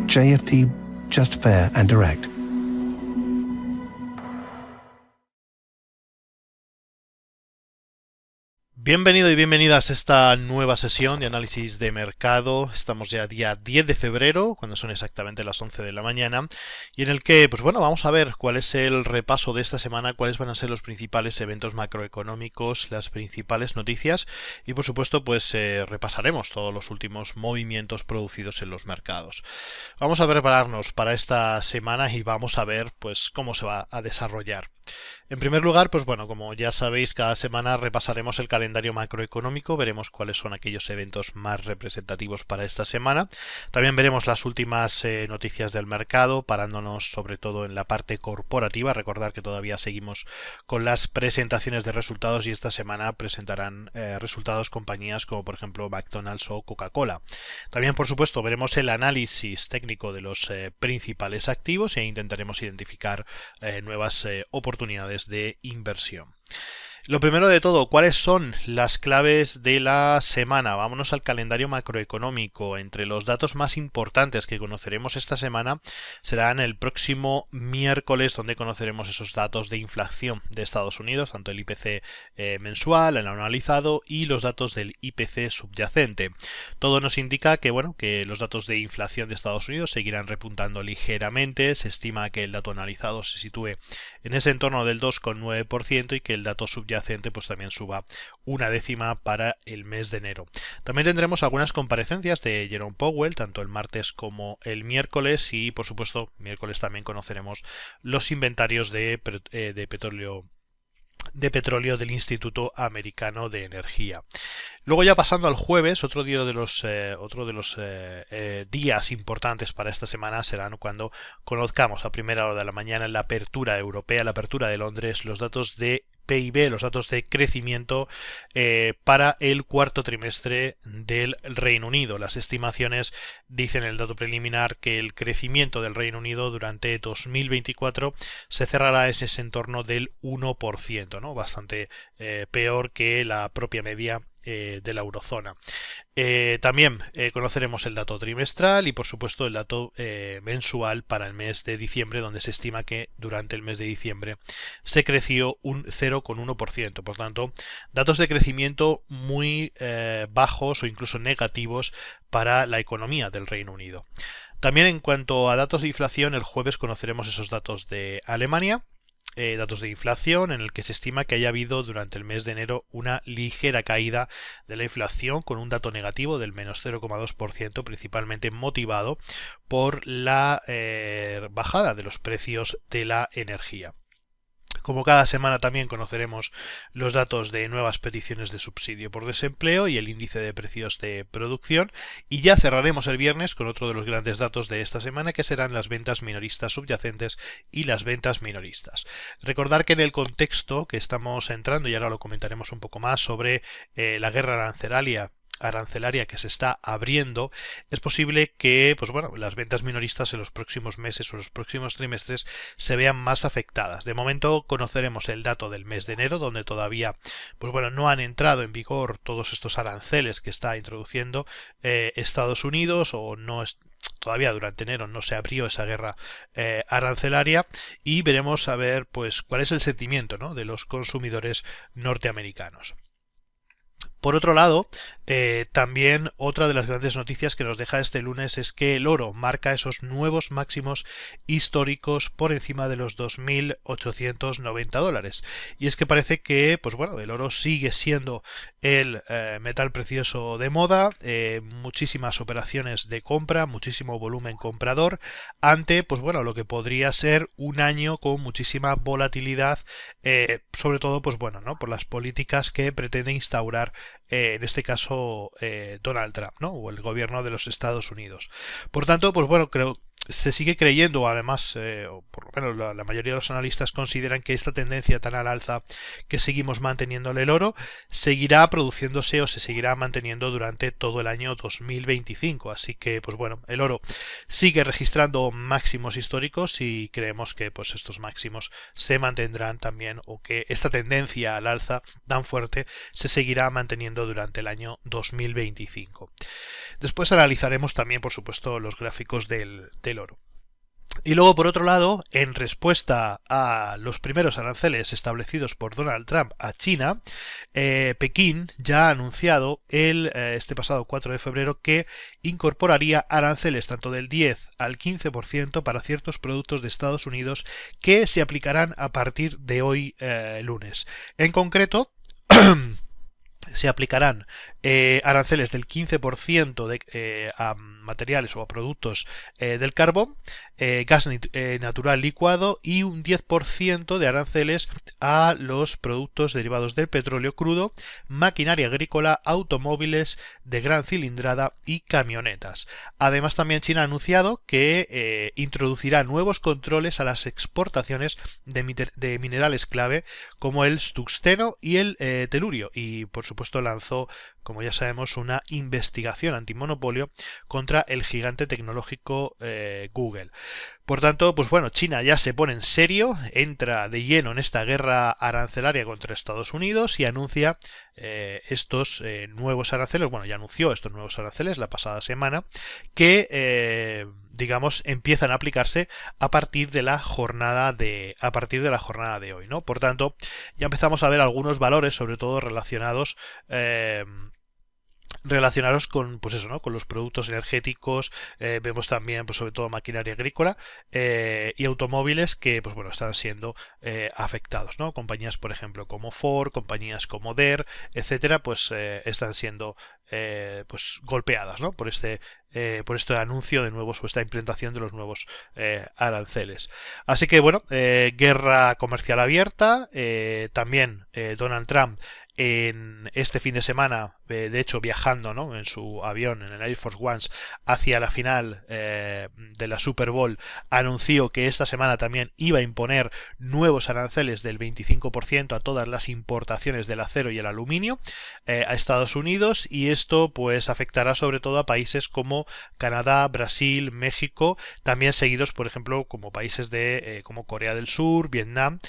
JFT, just fair and direct. Bienvenido y bienvenidas a esta nueva sesión de análisis de mercado. Estamos ya día 10 de febrero, cuando son exactamente las 11 de la mañana, y en el que, pues bueno, vamos a ver cuál es el repaso de esta semana, cuáles van a ser los principales eventos macroeconómicos, las principales noticias, y por supuesto, pues repasaremos todos los últimos movimientos producidos en los mercados. Vamos a prepararnos para esta semana y vamos a ver, pues, cómo se va a desarrollar. En primer lugar, pues bueno, como ya sabéis, cada semana repasaremos el calendario macroeconómico, veremos cuáles son aquellos eventos más representativos para esta semana. También veremos las últimas noticias del mercado, parándonos sobre todo en la parte corporativa. Recordad que todavía seguimos con las presentaciones de resultados y esta semana presentarán resultados compañías como por ejemplo McDonald's o Coca-Cola. También, por supuesto, veremos el análisis técnico de los principales activos e intentaremos identificar nuevas oportunidades de inversión. Lo primero de todo, ¿cuáles son las claves de la semana? Vámonos al calendario macroeconómico. Entre los datos más importantes que conoceremos esta semana serán el próximo miércoles, donde conoceremos esos datos de inflación de Estados Unidos, tanto el IPC mensual, el anualizado y los datos del IPC subyacente. Todo nos indica que, bueno, que los datos de inflación de Estados Unidos seguirán repuntando ligeramente. Se estima que el dato analizado se sitúe en ese entorno del 2,9% y que el dato subyacente pues también suba una décima para el mes de enero. También tendremos algunas comparecencias de Jerome Powell, tanto el martes como el miércoles, y por supuesto miércoles también conoceremos los inventarios de petróleo del Instituto Americano de Energía. Luego, ya pasando al jueves, otro de los días importantes para esta semana serán cuando conozcamos a primera hora de la mañana en la apertura europea, la apertura de Londres, los datos de PIB, los datos de crecimiento para el cuarto trimestre del Reino Unido. Las estimaciones dicen el dato preliminar que el crecimiento del Reino Unido durante 2024 se cerrará en ese entorno del 1%, ¿no? Bastante peor que la propia media de la eurozona. También conoceremos el dato trimestral y por supuesto el dato mensual para el mes de diciembre, donde se estima que durante el mes de diciembre se creció un 0,1%. Por tanto, datos de crecimiento muy bajos o incluso negativos para la economía del Reino Unido. También en cuanto a datos de inflación, el jueves conoceremos esos datos de Alemania. Datos de inflación en el que se estima que haya habido durante el mes de enero una ligera caída de la inflación con un dato negativo del menos 0,2%, principalmente motivado por la bajada de los precios de la energía. Como cada semana también conoceremos los datos de nuevas peticiones de subsidio por desempleo y el índice de precios de producción, y ya cerraremos el viernes con otro de los grandes datos de esta semana, que serán las ventas minoristas subyacentes y las ventas minoristas. Recordar que en el contexto que estamos entrando, y ahora lo comentaremos un poco más sobre la guerra arancelaria que se está abriendo, es posible que pues bueno, las ventas minoristas en los próximos meses o los próximos trimestres se vean más afectadas. De momento conoceremos el dato del mes de enero, donde todavía pues bueno, no han entrado en vigor todos estos aranceles que está introduciendo Estados Unidos, o no es, todavía durante enero no se abrió esa guerra arancelaria, y veremos a ver pues cuál es el sentimiento, ¿no?, de los consumidores norteamericanos. Por otro lado, también otra de las grandes noticias que nos deja este lunes es que el oro marca esos nuevos máximos históricos por encima de los $2.890. Y es que parece que, pues bueno, el oro sigue siendo el metal precioso de moda, muchísimas operaciones de compra, muchísimo volumen comprador, ante, pues bueno, lo que podría ser un año con muchísima volatilidad, sobre todo, pues bueno, ¿no?, por las políticas que pretende instaurar en este caso Donald Trump, ¿no?, o el gobierno de los Estados Unidos. Por tanto, pues bueno, creo se sigue creyendo, además, o por lo menos la mayoría de los analistas consideran que esta tendencia tan al alza que seguimos manteniendo en el oro seguirá produciéndose o se seguirá manteniendo durante todo el año 2025. Así que, pues bueno, el oro sigue registrando máximos históricos y creemos que pues estos máximos se mantendrán también, o que esta tendencia al alza tan fuerte se seguirá manteniendo durante el año 2025. Después analizaremos también, por supuesto, los gráficos del oro. Y luego, por otro lado, en respuesta a los primeros aranceles establecidos por Donald Trump a China, Pekín ya ha anunciado este pasado 4 de febrero que incorporaría aranceles tanto del 10 al 15% para ciertos productos de Estados Unidos que se aplicarán a partir de hoy lunes. En concreto, se aplicarán aranceles del 15% a materiales o a productos del carbón, gas natural licuado, y un 10% de aranceles a los productos derivados del petróleo crudo, maquinaria agrícola, automóviles de gran cilindrada y camionetas. Además, también China ha anunciado que introducirá nuevos controles a las exportaciones de minerales clave como el tungsteno y el telurio, y por supuesto lanzó, como ya sabemos, una investigación antimonopolio contra el gigante tecnológico Google. Por tanto, pues bueno, China ya se pone en serio, entra de lleno en esta guerra arancelaria contra Estados Unidos y anuncia estos nuevos aranceles. Bueno, ya anunció estos nuevos aranceles la pasada semana, que digamos empiezan a aplicarse a partir de la jornada de hoy, ¿no? Por tanto, ya empezamos a ver algunos valores, sobre todo relacionados con, pues eso, ¿no?, con los productos energéticos. Vemos también, pues sobre todo, maquinaria agrícola y automóviles que, pues bueno, están siendo afectados, ¿no? Compañías, por ejemplo, como Ford, compañías como Deere, etcétera, pues están siendo pues golpeadas, ¿no?, por este anuncio de nuevos, o esta implementación de los nuevos aranceles. Así que bueno, guerra comercial abierta. También Donald Trump, en este fin de semana, de hecho viajando, ¿no?, en su avión, en el Air Force One, hacia la final de la Super Bowl, anunció que esta semana también iba a imponer nuevos aranceles del 25% a todas las importaciones del acero y el aluminio a Estados Unidos, y esto pues afectará sobre todo a países como Canadá, Brasil, México, también seguidos, por ejemplo, como países como Corea del Sur, Vietnam,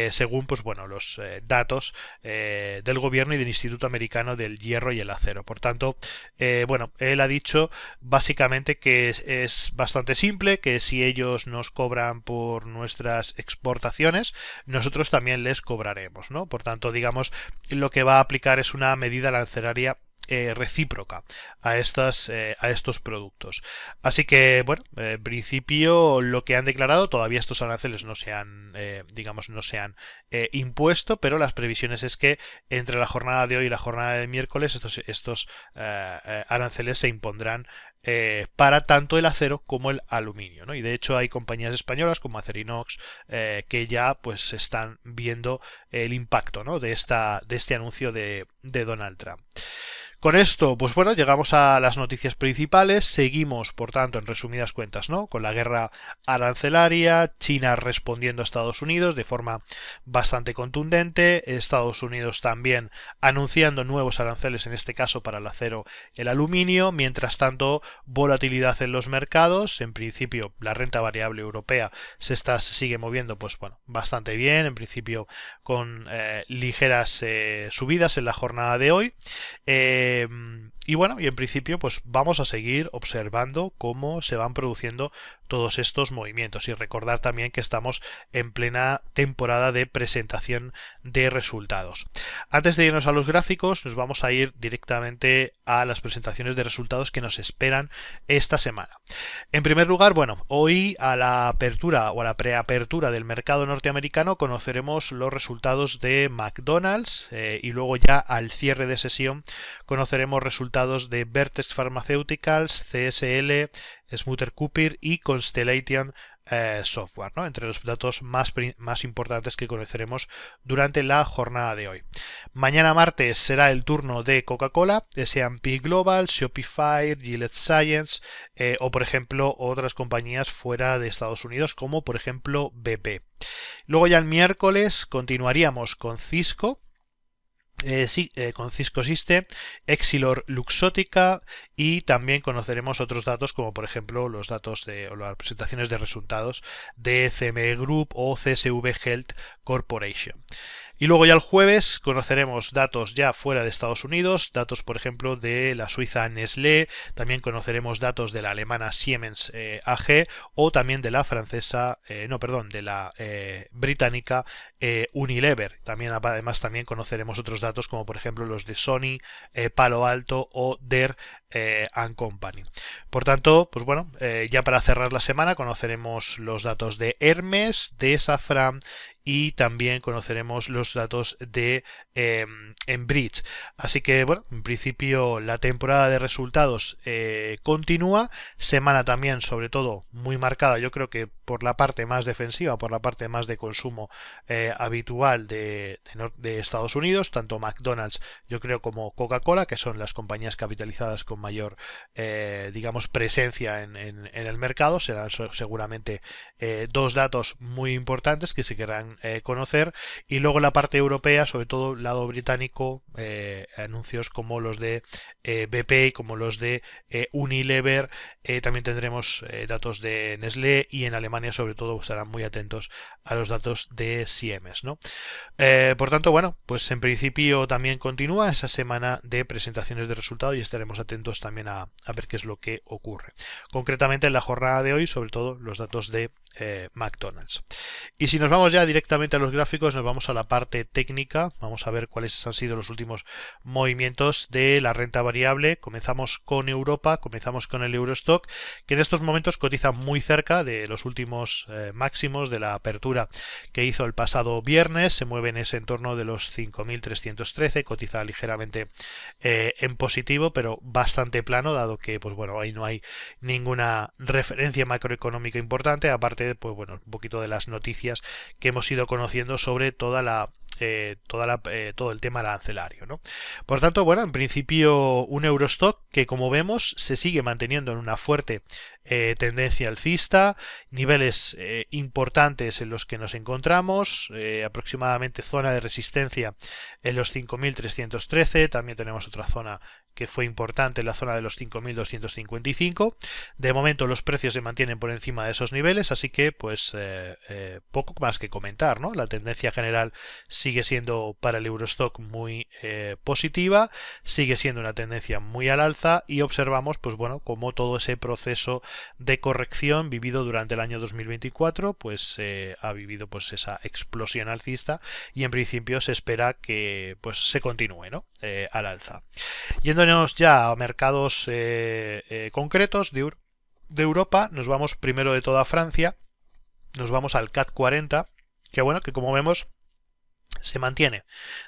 según pues bueno, los datos del gobierno y del Instituto Americano del Hierro y el Acero. Por tanto, bueno, él ha dicho básicamente que es bastante simple, que si ellos nos cobran por nuestras exportaciones, nosotros también les cobraremos, ¿no? Por tanto, digamos, lo que va a aplicar es una medida arancelaria recíproca a estos productos. Así que bueno, en principio lo que han declarado, todavía estos aranceles no se han impuesto, pero las previsiones es que entre la jornada de hoy y la jornada de miércoles estos aranceles se impondrán para tanto el acero como el aluminio, ¿no? Y de hecho hay compañías españolas como Acerinox que ya pues están viendo el impacto, ¿no?, de este anuncio de Donald Trump. Con esto, pues bueno, llegamos a las noticias principales. Seguimos, por tanto, en resumidas cuentas, ¿no?, con la guerra arancelaria, China respondiendo a Estados Unidos de forma bastante contundente, Estados Unidos también anunciando nuevos aranceles, en este caso para el acero y el aluminio. Mientras tanto, volatilidad en los mercados. En principio, la renta variable europea se sigue moviendo, pues bueno, bastante bien, en principio con ligeras subidas en la jornada de hoy. Y bueno, y en principio pues vamos a seguir observando cómo se van produciendo todos estos movimientos, y recordar también que estamos en plena temporada de presentación de resultados. Antes de irnos a los gráficos, nos vamos a ir directamente a las presentaciones de resultados que nos esperan esta semana. En primer lugar, bueno, hoy a la apertura o a la preapertura del mercado norteamericano conoceremos los resultados de McDonald's, y luego ya al cierre de sesión conoceremos resultados de Vertex Pharmaceuticals, CSL, Smutter Cooper y Constellation software, ¿no? Entre los datos más importantes que conoceremos durante la jornada de hoy. Mañana martes será el turno de Coca-Cola, S&P Global, Shopify, Gilead Science o por ejemplo otras compañías fuera de Estados Unidos como por ejemplo BP. Luego ya el miércoles continuaríamos con Cisco. Con Cisco System, Exilor Luxottica y también conoceremos otros datos como por ejemplo los datos o las presentaciones de resultados de CME Group o CSV Health Corporation. Y luego ya el jueves conoceremos datos ya fuera de Estados Unidos, datos por ejemplo de la suiza Nestlé, también conoceremos datos de la alemana Siemens AG o también de la francesa, de la británica Unilever. Además también conoceremos otros datos como por ejemplo los de Sony, Palo Alto o Dell Company. Por tanto, pues bueno, ya para cerrar la semana conoceremos los datos de Hermes, de Safran y también conoceremos los datos de Enbridge. Así que bueno, en principio la temporada de resultados continúa, semana también sobre todo muy marcada, yo creo que por la parte más defensiva, por la parte más de consumo habitual de Estados Unidos, tanto McDonald's yo creo como Coca-Cola, que son las compañías capitalizadas con mayor digamos presencia en el mercado. Serán seguramente dos datos muy importantes que se querrán conocer, y luego la parte europea, sobre todo el lado británico, anuncios como los de BP, como los de Unilever, también tendremos datos de Nestlé, y en Alemania sobre todo estarán muy atentos a los datos de Siemens, ¿no? Por tanto, bueno, pues en principio también continúa esa semana de presentaciones de resultados y estaremos atentos también a ver qué es lo que ocurre. Concretamente en la jornada de hoy, sobre todo los datos de McDonald's. Y si nos vamos ya directamente a los gráficos, nos vamos a la parte técnica, vamos a ver cuáles han sido los últimos movimientos de la renta variable. Comenzamos con Europa, comenzamos con el Eurostock, que en estos momentos cotiza muy cerca de los últimos máximos de la apertura que hizo el pasado viernes, se mueve en ese entorno de los 5.313, cotiza ligeramente en positivo, pero bastante plano, dado que pues bueno, ahí no hay ninguna referencia macroeconómica importante, aparte pues bueno, un poquito de las noticias que hemos ido conociendo sobre todo el tema arancelario, ¿no? Por tanto, bueno, en principio un Eurostock que, como vemos, se sigue manteniendo en una fuerte tendencia alcista, niveles importantes en los que nos encontramos, aproximadamente zona de resistencia en los 5.313, también tenemos otra zona que fue importante en la zona de los 5.255. De momento los precios se mantienen por encima de esos niveles, así que pues poco más que comentar, ¿no? La tendencia general sigue siendo para el Eurostock muy positiva, sigue siendo una tendencia muy al alza, y observamos pues bueno, como todo ese proceso de corrección vivido durante el año 2024 pues ha vivido pues esa explosión alcista, y en principio se espera que pues se continúe, ¿no? Al alza. Yéndonos ya a mercados concretos de Europa, nos vamos primero de todo a Francia, nos vamos al CAC 40, que bueno, que como vemos se mantiene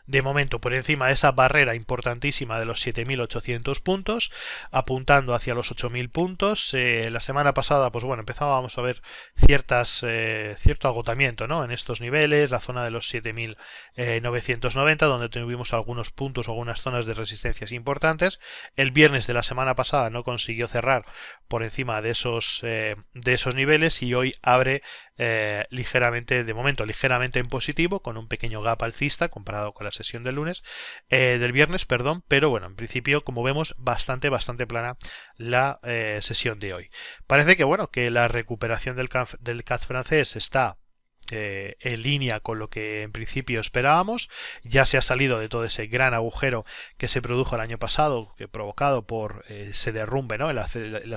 de momento por encima de esa barrera importantísima de los 7.800 puntos, apuntando hacia los 8.000 puntos. La semana pasada, pues bueno, empezábamos a ver cierto agotamiento, ¿no? En estos niveles, la zona de los 7.990, donde tuvimos algunos puntos o algunas zonas de resistencias importantes. El viernes de la semana pasada no consiguió cerrar por encima de esos niveles, y hoy abre ligeramente, de momento ligeramente en positivo, con un pequeño gap alcista comparado con la sesión del viernes, pero bueno, en principio, como vemos, bastante plana la sesión de hoy. Parece que bueno, que la recuperación del CAC francés está en línea con lo que en principio esperábamos. Ya se ha salido de todo ese gran agujero que se produjo el año pasado, que provocado por ese derrumbe, ¿no? en las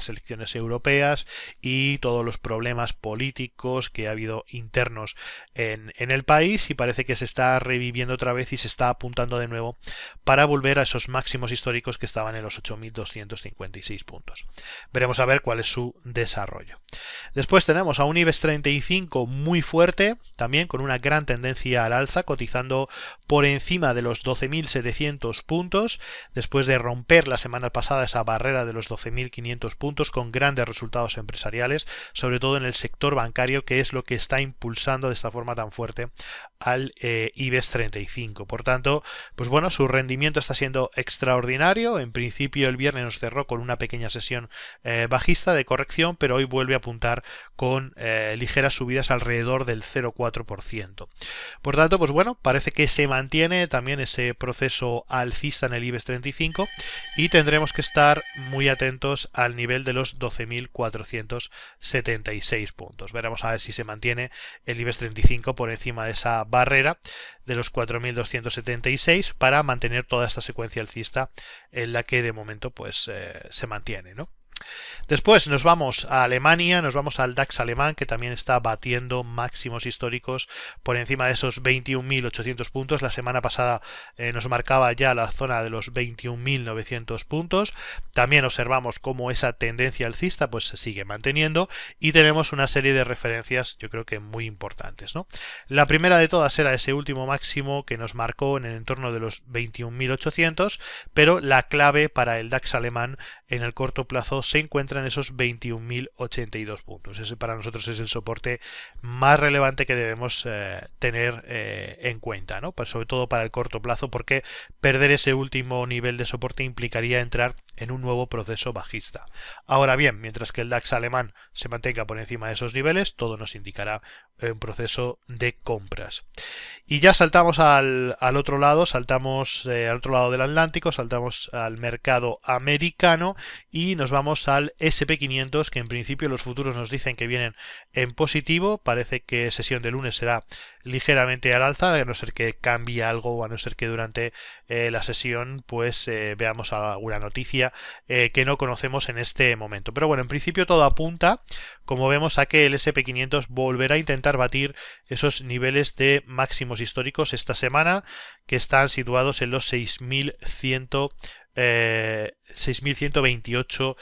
elecciones europeas y todos los problemas políticos que ha habido internos en el país, y parece que se está reviviendo otra vez y se está apuntando de nuevo para volver a esos máximos históricos que estaban en los 8.256 puntos. Veremos a ver cuál es su desarrollo. Después tenemos a un IBEX 35 muy fuerte, también con una gran tendencia al alza, cotizando por encima de los 12.700 puntos, después de romper la semana pasada esa barrera de los 12.500 puntos con grandes resultados empresariales, sobre todo en el sector bancario, que es lo que está impulsando de esta forma tan fuerte al IBEX 35. Por tanto, pues bueno, su rendimiento está siendo extraordinario. En principio el viernes nos cerró con una pequeña sesión bajista de corrección, pero hoy vuelve a apuntar con ligeras subidas alrededor del 0,4%. Por tanto, pues bueno, parece que se mantiene también ese proceso alcista en el IBEX 35 y tendremos que estar muy atentos al nivel de los 12.476 puntos. Veremos a ver si se mantiene el IBEX 35 por encima de esa barrera de los 4.276 para mantener toda esta secuencia alcista en la que de momento pues se mantiene, ¿no? Después nos vamos a Alemania, nos vamos al DAX alemán, que también está batiendo máximos históricos por encima de esos 21.800 puntos. La semana pasada nos marcaba ya la zona de los 21.900 puntos. También observamos cómo esa tendencia alcista pues se sigue manteniendo y tenemos una serie de referencias, yo creo que muy importantes, ¿no? La primera de todas era ese último máximo que nos marcó en el entorno de los 21.800, pero la clave para el DAX alemán en el corto plazo se encuentra en esos 21.082 puntos. Ese para nosotros es el soporte más relevante que debemos tener en cuenta, ¿no? Pues sobre todo para el corto plazo, porque perder ese último nivel de soporte implicaría entrar en un nuevo proceso bajista. Ahora bien, mientras que el DAX alemán se mantenga por encima de esos niveles, todo nos indicará un proceso de compras. Y ya saltamos al otro lado, saltamos al otro lado del Atlántico, saltamos al mercado americano y nos vamos al SP500, que en principio los futuros nos dicen que vienen en positivo. Parece que sesión de lunes será ligeramente al alza, a no ser que cambie algo o a no ser que durante la sesión pues veamos alguna noticia que no conocemos en este momento. Pero bueno, en principio todo apunta, como vemos, a que el SP500 volverá a intentar batir esos niveles de máximos históricos esta semana, que están situados en los 6.128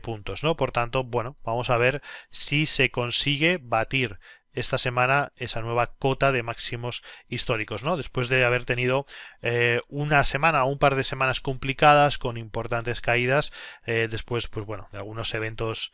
puntos, ¿no? Por tanto, bueno, vamos a ver si se consigue batir esta semana esa nueva cota de máximos históricos, ¿no? Después de haber tenido una semana o un par de semanas complicadas con importantes caídas, después, pues bueno, de algunos eventos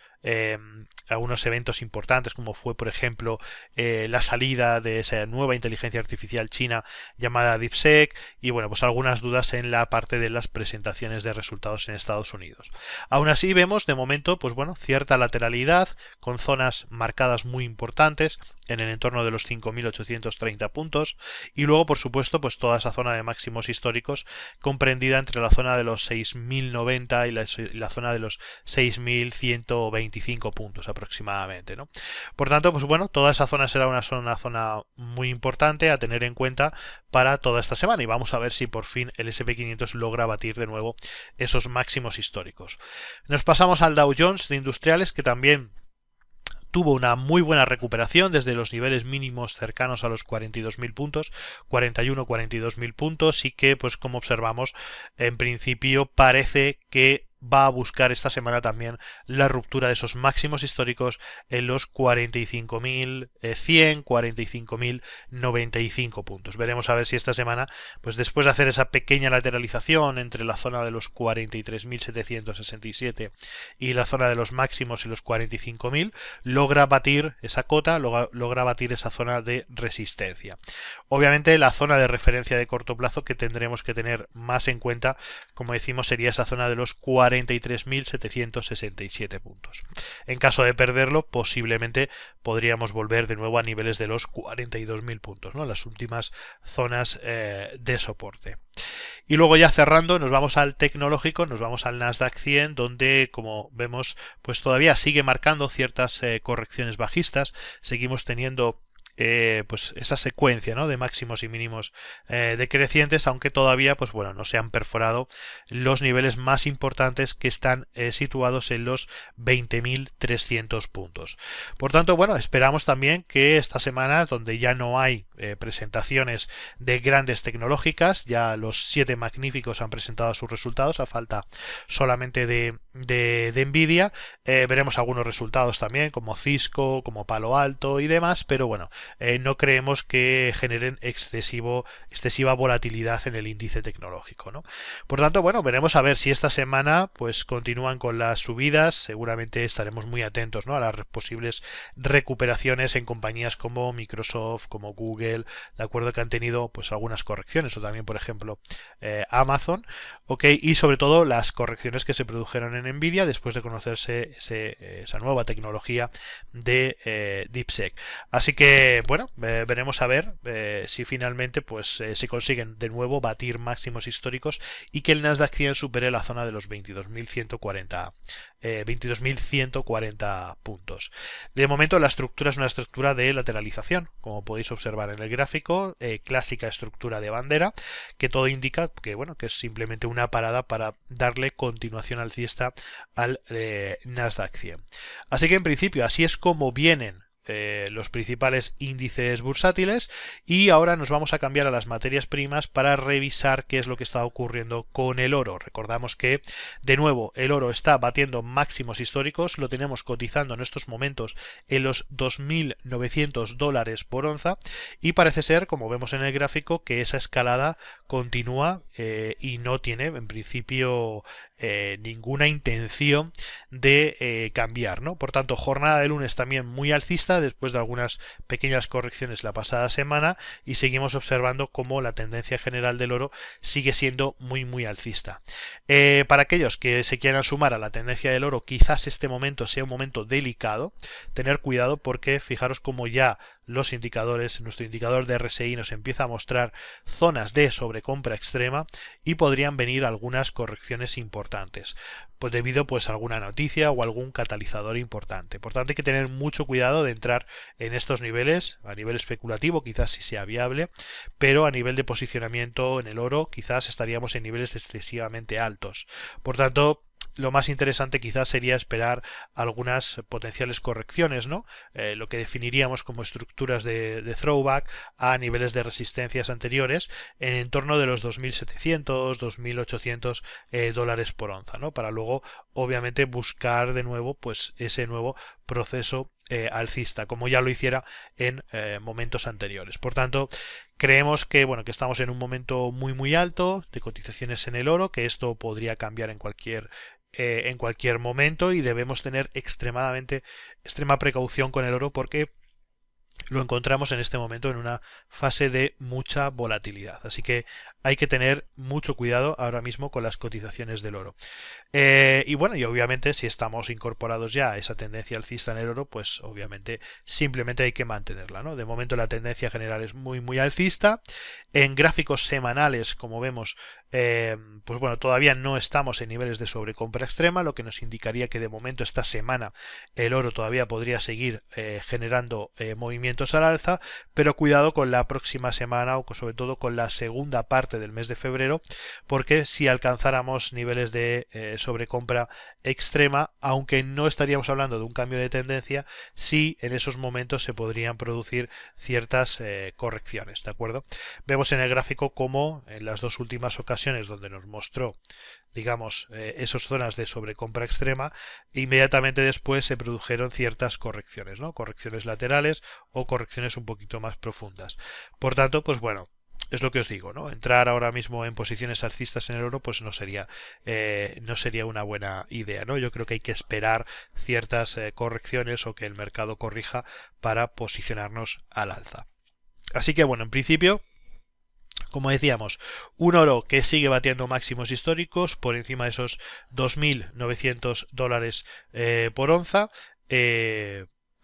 importantes, como fue, por ejemplo, la salida de esa nueva inteligencia artificial china llamada DeepSeek, y bueno, pues algunas dudas en la parte de las presentaciones de resultados en Estados Unidos. Aún así vemos de momento, pues bueno, cierta lateralidad con zonas marcadas muy importantes en el entorno de los 5.830 puntos y luego, por supuesto, pues toda esa zona de máximos históricos comprendida entre la zona de los 6.090 y la zona de los 6.125 puntos aproximadamente, ¿no? Por tanto, pues bueno, toda esa zona será una zona muy importante a tener en cuenta para toda esta semana y vamos a ver si por fin el SP500 logra batir de nuevo esos máximos históricos. Nos pasamos al Dow Jones de industriales, que también tuvo una muy buena recuperación desde los niveles mínimos cercanos a los 42.000 puntos, 41-42.000 puntos, y que, pues como observamos, en principio parece que va a buscar esta semana también la ruptura de esos máximos históricos en los 45.100, 45.095 puntos. Veremos a ver si esta semana, pues después de hacer esa pequeña lateralización entre la zona de los 43.767 y la zona de los máximos y los 45.000, logra batir esa cota, logra batir esa zona de resistencia. Obviamente la zona de referencia de corto plazo que tendremos que tener más en cuenta, como decimos, sería esa zona de los 43.767 puntos. En caso de perderlo, posiblemente podríamos volver de nuevo a niveles de los 42.000 puntos, ¿no? Las últimas zonas de soporte. Y luego, ya cerrando, nos vamos al tecnológico, nos vamos al Nasdaq 100, donde, como vemos, pues todavía sigue marcando ciertas correcciones bajistas. Seguimos teniendo pues esa secuencia, ¿no?, de máximos y mínimos decrecientes, aunque todavía pues bueno, no se han perforado los niveles más importantes, que están situados en los 20.300 puntos. Por tanto, bueno, esperamos también que esta semana, donde ya no hay presentaciones de grandes tecnológicas, ya los 7 magníficos han presentado sus resultados, a falta solamente de Nvidia, veremos algunos resultados también como Cisco, como Palo Alto y demás, pero bueno, no creemos que generen excesiva volatilidad en el índice tecnológico, ¿no? Por tanto, bueno, veremos a ver si esta semana pues continúan con las subidas. Seguramente estaremos muy atentos, ¿no?, a las posibles recuperaciones en compañías como Microsoft, como Google, de acuerdo, que han tenido pues algunas correcciones, o también por ejemplo Amazon, ¿ok? Y sobre todo las correcciones que se produjeron en Nvidia después de conocerse esa nueva tecnología de DeepSeek. Así que bueno, veremos a ver si finalmente pues se consiguen de nuevo batir máximos históricos y que el Nasdaq 100 supere la zona de los 22.140 puntos. De momento la estructura es una estructura de lateralización, como podéis observar en el gráfico, clásica estructura de bandera, que todo indica que bueno, que es simplemente una parada para darle continuación alcista al Nasdaq 100. Así que en principio así es como vienen los principales índices bursátiles, y ahora nos vamos a cambiar a las materias primas para revisar qué es lo que está ocurriendo con el oro. Recordamos que de nuevo el oro está batiendo máximos históricos, lo tenemos cotizando en estos momentos en los $2.900 por onza, y parece ser, como vemos en el gráfico, que esa escalada continúa y no tiene en principio ninguna intención de cambiar, ¿no? Por tanto, jornada de lunes también muy alcista después de algunas pequeñas correcciones la pasada semana, y seguimos observando cómo la tendencia general del oro sigue siendo muy alcista. Para aquellos que se quieran sumar a la tendencia del oro, quizás este momento sea un momento delicado, tener cuidado, porque fijaros cómo ya los indicadores, nuestro indicador de RSI nos empieza a mostrar zonas de sobrecompra extrema y podrían venir algunas correcciones importantes, pues debido pues a alguna noticia o algún catalizador importante. Por tanto, hay que tener mucho cuidado de entrar en estos niveles. A nivel especulativo quizás sí sea viable, pero a nivel de posicionamiento en el oro quizás estaríamos en niveles excesivamente altos. Por tanto, lo más interesante quizás sería esperar algunas potenciales correcciones, ¿no? Lo que definiríamos como estructuras de throwback a niveles de resistencias anteriores en torno de los 2.700, 2.800 dólares por onza, ¿no? Para luego, obviamente, buscar de nuevo pues ese nuevo proceso alcista, como ya lo hiciera en momentos anteriores. Por tanto, creemos que bueno, que estamos en un momento muy alto de cotizaciones en el oro, que esto podría cambiar en cualquier momento, y debemos tener extrema precaución con el oro, porque lo encontramos en este momento en una fase de mucha volatilidad. Así que hay que tener mucho cuidado ahora mismo con las cotizaciones del oro. Y bueno, y obviamente si estamos incorporados ya a esa tendencia alcista en el oro, pues obviamente simplemente hay que mantenerla, ¿no? De momento la tendencia general es muy alcista. En gráficos semanales, como vemos, pues bueno, todavía no estamos en niveles de sobrecompra extrema, lo que nos indicaría que de momento esta semana el oro todavía podría seguir generando movimientos al alza, pero cuidado con la próxima semana, o sobre todo con la segunda parte del mes de febrero, porque si alcanzáramos niveles de sobrecompra extrema, aunque no estaríamos hablando de un cambio de tendencia, sí en esos momentos se podrían producir ciertas correcciones, ¿de acuerdo? Vemos en el gráfico como en las dos últimas ocasiones donde nos mostró, digamos, esas zonas de sobrecompra extrema, inmediatamente después se produjeron ciertas correcciones, ¿no? Correcciones laterales o correcciones un poquito más profundas. Por tanto, pues bueno, es lo que os digo, ¿no? Entrar ahora mismo en posiciones alcistas en el oro pues no sería una buena idea, ¿no? Yo creo que hay que esperar ciertas correcciones o que el mercado corrija para posicionarnos al alza. Así que bueno, en principio, como decíamos, un oro que sigue batiendo máximos históricos por encima de esos $2.900 por onza.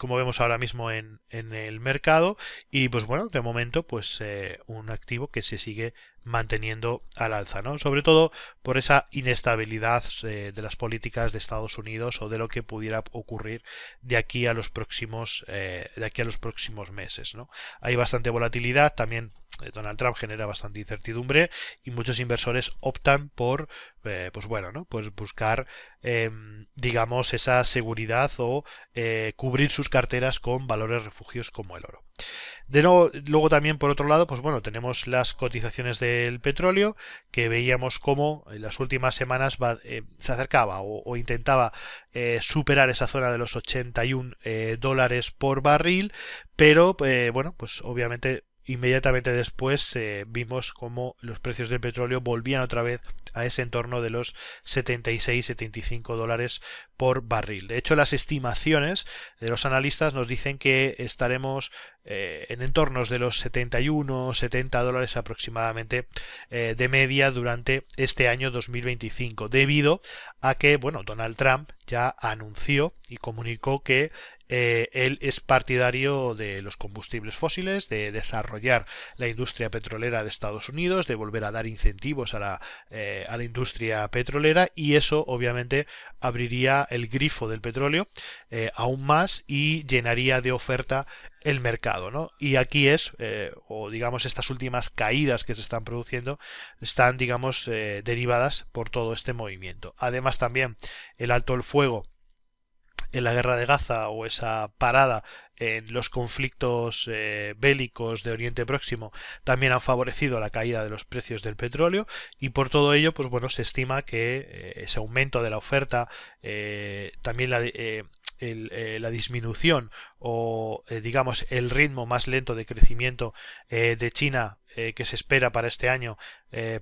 como vemos ahora mismo en el mercado, y pues bueno, de momento pues un activo que se sigue manteniendo al alza, ¿no? Sobre todo por esa inestabilidad de las políticas de Estados Unidos o de lo que pudiera ocurrir de aquí a los próximos meses, ¿no? Hay bastante volatilidad, también Donald Trump genera bastante incertidumbre y muchos inversores optan por pues bueno, ¿no? Pues buscar digamos esa seguridad o cubrir sus carteras con valores refugios como el oro. De nuevo, luego también por otro lado, pues bueno, tenemos las cotizaciones del petróleo que veíamos cómo en las últimas semanas se acercaba o intentaba superar esa zona de los 81 dólares por barril, pero bueno, pues obviamente inmediatamente después vimos cómo los precios del petróleo volvían otra vez a ese entorno de los 76-75 dólares por barril. De hecho, las estimaciones de los analistas nos dicen que estaremos en entornos de los 71-70 dólares aproximadamente de media durante este año 2025, debido a que, bueno, Donald Trump ya anunció y comunicó que él es partidario de los combustibles fósiles, de desarrollar la industria petrolera de Estados Unidos, de volver a dar incentivos a la industria petrolera, y eso obviamente abriría el grifo del petróleo aún más y llenaría de oferta el mercado, ¿no? Y aquí o digamos estas últimas caídas que se están produciendo están, digamos, derivadas por todo este movimiento. Además también el alto el fuego en la guerra de Gaza o esa parada en los conflictos bélicos de Oriente Próximo también han favorecido la caída de los precios del petróleo, y por todo ello pues bueno, se estima que ese aumento de la oferta, también la disminución o digamos el ritmo más lento de crecimiento de China que se espera para este año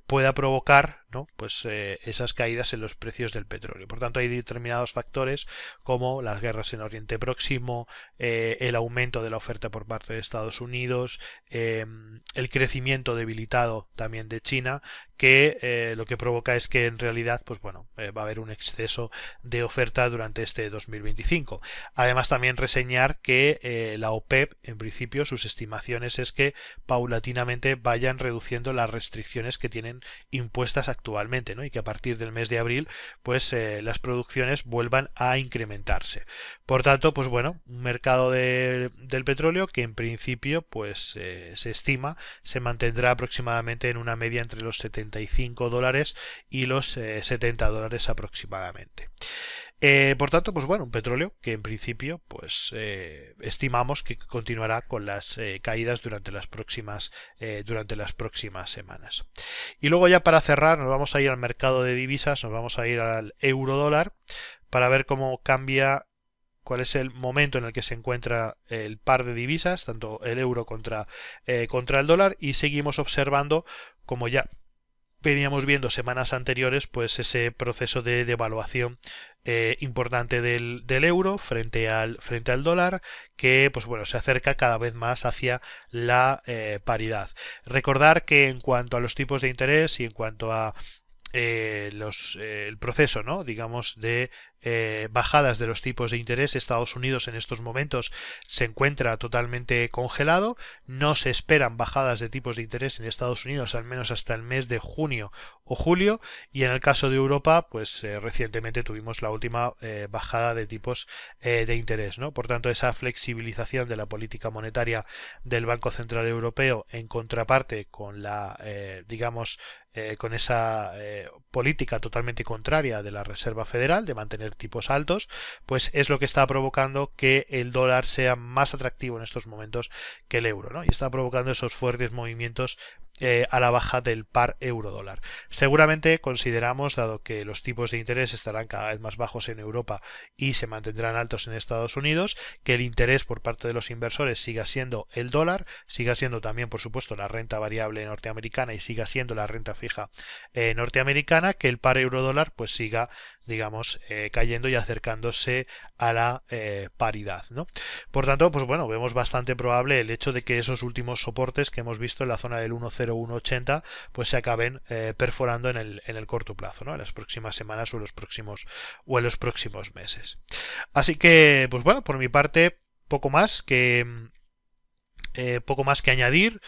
pueda provocar, ¿no? Pues esas caídas en los precios del petróleo. Por tanto, hay determinados factores como las guerras en Oriente Próximo, el aumento de la oferta por parte de Estados Unidos, el crecimiento debilitado también de China, que lo que provoca es que en realidad pues bueno, va a haber un exceso de oferta durante este 2025. Además, también reseñar que la OPEP, en principio, sus estimaciones es que paulatinamente vayan reduciendo las restricciones que tienen impuestas actualmente, ¿no? Y que a partir del mes de abril pues las producciones vuelvan a incrementarse. Por tanto, pues bueno, un mercado del petróleo que en principio pues se estima se mantendrá aproximadamente en una media entre los 75 dólares y los 70 dólares aproximadamente. Por tanto, pues bueno, un petróleo que en principio pues estimamos que continuará con las caídas durante las próximas semanas. Y luego, ya para cerrar, nos vamos a ir al mercado de divisas, nos vamos a ir al euro dólar para ver cómo cambia, cuál es el momento en el que se encuentra el par de divisas, tanto el euro contra el dólar, y seguimos observando, como ya veníamos viendo semanas anteriores, pues ese proceso de devaluación importante del euro frente al dólar, que pues bueno, se acerca cada vez más hacia la paridad. Recordar que en cuanto a los tipos de interés y en cuanto a el proceso, ¿no? digamos de bajadas de los tipos de interés, Estados Unidos en estos momentos se encuentra totalmente congelado, no se esperan bajadas de tipos de interés en Estados Unidos al menos hasta el mes de junio o julio, y en el caso de Europa pues recientemente tuvimos la última bajada de tipos de interés, ¿no? Por tanto, esa flexibilización de la política monetaria del Banco Central Europeo en contraparte con la digamos con esa política totalmente contraria de la Reserva Federal de mantener tipos altos, pues es lo que está provocando que el dólar sea más atractivo en estos momentos que el euro, ¿no? Y está provocando esos fuertes movimientos a la baja del par euro-dólar. Seguramente consideramos, dado que los tipos de interés estarán cada vez más bajos en Europa y se mantendrán altos en Estados Unidos, que el interés por parte de los inversores siga siendo el dólar, siga siendo también, por supuesto, la renta variable norteamericana y siga siendo la renta fija norteamericana, que el par euro-dólar pues siga, digamos, cayendo y acercándose a la paridad, ¿no? Por tanto, pues bueno, vemos bastante probable el hecho de que esos últimos soportes que hemos visto en la zona del 1,0180 pues se acaben perforando en el corto plazo, ¿no? En las próximas semanas o en los próximos meses. Así que, pues bueno, por mi parte poco más que añadir.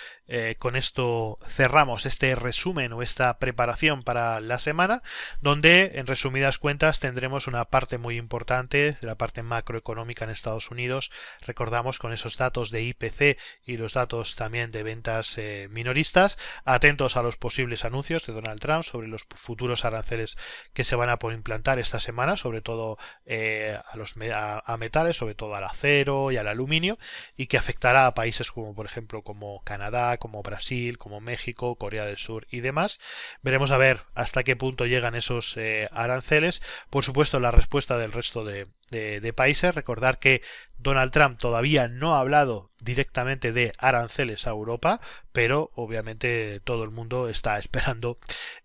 Con esto cerramos este resumen o esta preparación para la semana, donde en resumidas cuentas tendremos una parte muy importante de la parte macroeconómica en Estados Unidos. Recordamos con esos datos de IPC y los datos también de ventas minoristas. Atentos a los posibles anuncios de Donald Trump sobre los futuros aranceles que se van a implantar esta semana, sobre todo a metales, sobre todo al acero y al aluminio, y que afectará a países como por ejemplo como Canadá, como Brasil, como México, Corea del Sur y demás. Veremos a ver hasta qué punto llegan esos aranceles. Por supuesto, la respuesta del resto de países. Recordar que Donald Trump todavía no ha hablado directamente de aranceles a Europa, pero obviamente todo el mundo está esperando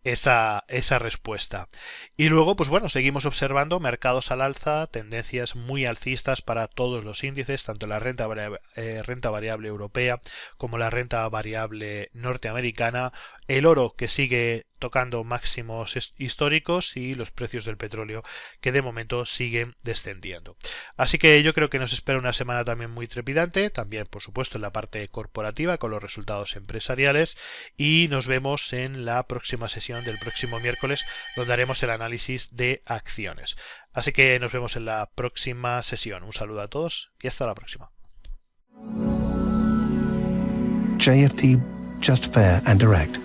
esa respuesta. Y luego, pues bueno, seguimos observando mercados al alza, tendencias muy alcistas para todos los índices, tanto la renta variable europea como la renta variable norteamericana, el oro que sigue tocando máximos históricos y los precios del petróleo que de momento siguen descendiendo. Así que yo creo que nos espera una semana también muy trepidante, también por supuesto en la parte corporativa con los resultados empresariales, y nos vemos en la próxima sesión del próximo miércoles, donde haremos el análisis de acciones. Así que nos vemos en la próxima sesión. Un saludo a todos y hasta la próxima. JFT, just fair and direct.